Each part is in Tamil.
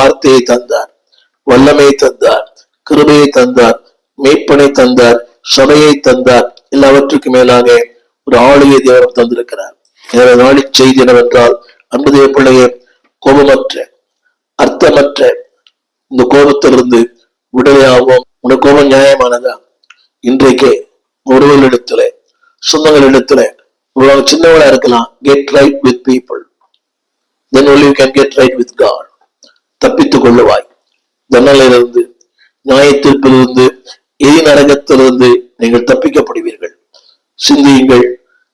வார்த்தையை தந்தார், வல்லமையை தந்தார், கிருபையை தந்தார், மீட்பனை தந்தார், சபையை தந்தார். எல்லாவற்றுக்கும் மேலாக ஒரு ஆளுகை தேவன் தந்திருக்கிறார். எனவே நாளை செய்தி என்னவென்றால், அன்பு தேவ பிள்ளையே, கோபமற்ற அர்த்தமற்ற இந்த கோபத்திலிருந்து விடுதலையாகும். உனக்கு கோபம் நியாயமானதா? இன்றைக்கே ஒருவர்களிடத்துல, சொந்தங்களிடத்துல, சின்னவளா இருக்கலாம், get right with people, then only you can get right with God. தப்பித்துக் கொள்ளுவாய். தண்டனையிலிருந்து, நியாயத்தீர்ப்பிலிருந்து, எரி நரகத்திலிருந்து நீங்கள் தப்பிக்கப்படுவீர்கள். சிந்தியுங்கள்,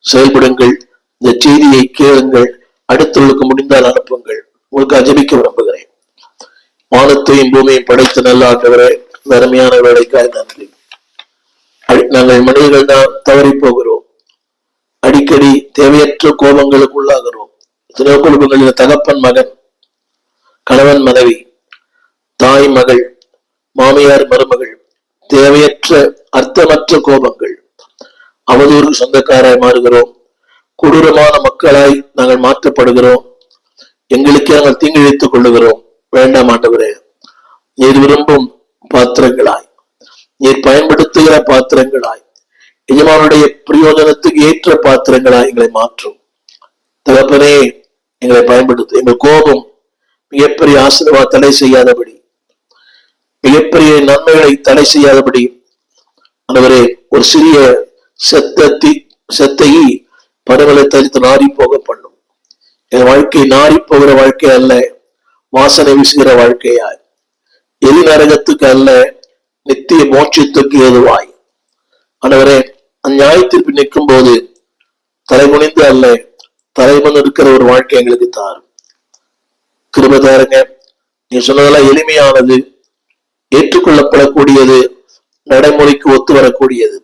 செயல்படுங்கள், இந்த செய்தியை கேளுங்கள், அடுத்தவர்களுக்கு முடிந்தால் அனுப்புங்கள். உங்களுக்கு அஜபிக்க விரும்புகிறேன். வானத்தையும் பூமியையும் படைத்த நல்ல ஆண்டவரே, அருமையான வேலைக்காய் நன்றி. நாங்கள் மனிதர்கள் தான் தவறி போகிறோம். அடிக்கடி தேவையற்ற கோபங்களுக்கு உள்ளாகிறோம். எத்தனையோ குடும்பங்களில் தகப்பன் மகன், கணவன் மனைவி, தாய் மகள், மாமியார் மருமகள், தேவையற்ற அர்த்தமற்ற கோபங்கள், அவதூறு சொந்தக்காராய் மாறுகிறோம். கொடூரமான மக்களாய் நாங்கள் மாற்றப்படுகிறோம். எங்களுக்கே நாங்கள் தீங்கிழைத்துக் கொள்ளுகிறோம். வேண்டாம் ஆண்டவரே, நீர் விரும்பும் பாத்திரங்களாய், நீர் பயன்படுத்துகிற பாத்திரங்களாய், எஜமானுடைய பிரயோஜனத்துக்கு ஏற்ற பாத்திரங்களாய் எங்களை மாற்றும். தகப்பனே, எங்களை பயன்படுத்தும். எங்கள் கோபம் மிகப்பெரிய ஆசீர்வாதம் தடை செய்யாதபடி, மிகப்பெரிய நன்மைகளை தடை செய்யாதபடி ஆண்டவரே, ஒரு சிறிய செத்தையை பரவலை தரித்து நாரி போக பண்ணும். என் வாழ்க்கை நாரி போகிற வாழ்க்கை அல்ல, வாசனை வீசுகிற வாழ்க்கையாய், எரி நரகத்துக்கு அல்ல, நித்திய மோட்சத்துக்கு ஏதுவாய் ஆண்டவரே, அந்நியாயத்திற்கு நிற்கும் போது தலைமுனிந்து அல்ல, தலைமுன் இருக்கிற ஒரு வாழ்க்கை எங்களுக்கு தாரும். கிருபை தாருங்க. நீ சொன்னதெல்லாம் எளிமையானது, ஏற்றுக்கொள்ளப்படக்கூடியது, நடைமுறைக்கு ஒத்து வரக்கூடியது.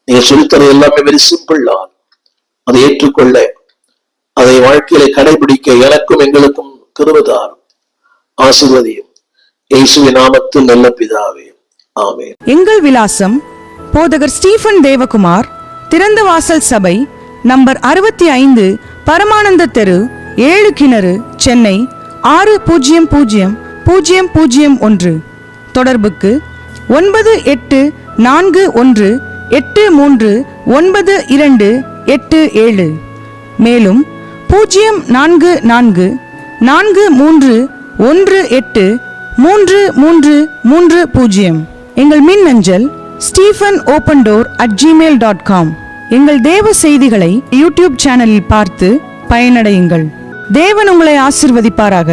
நீங்க சொல்லித்தரது எல்லாமே வெரி சிம்பிள் தான். அதை ஏற்றுக்கொள்ள, அதை வாழ்க்கையில கடைபிடிக்க எனக்கும் எங்களுக்கும் கிருபை தாரும். ஆசீர்வதியும். இயேசுவின் நாமத்தில் நல்ல பிதாவே, ஆமென். எங்கள் விலாசம்: போதகர் ஸ்டீபன் தேவகுமார், திறந்த வாசல் சபை, நம்பர் 65, பரமானந்த தெரு, 7 கிணறு, சென்னை 600001. தொடர்புக்கு 9841839287. மேலும் 0443183330. எங்கள் மின்னஞ்சல் stephenopendor@gmail.com. எங்கள் தேவ செய்திகளை யூடியூப் சேனலில் பார்த்து பயனடையுங்கள். தேவன் உங்களை ஆசீர்வதிப்பாராக.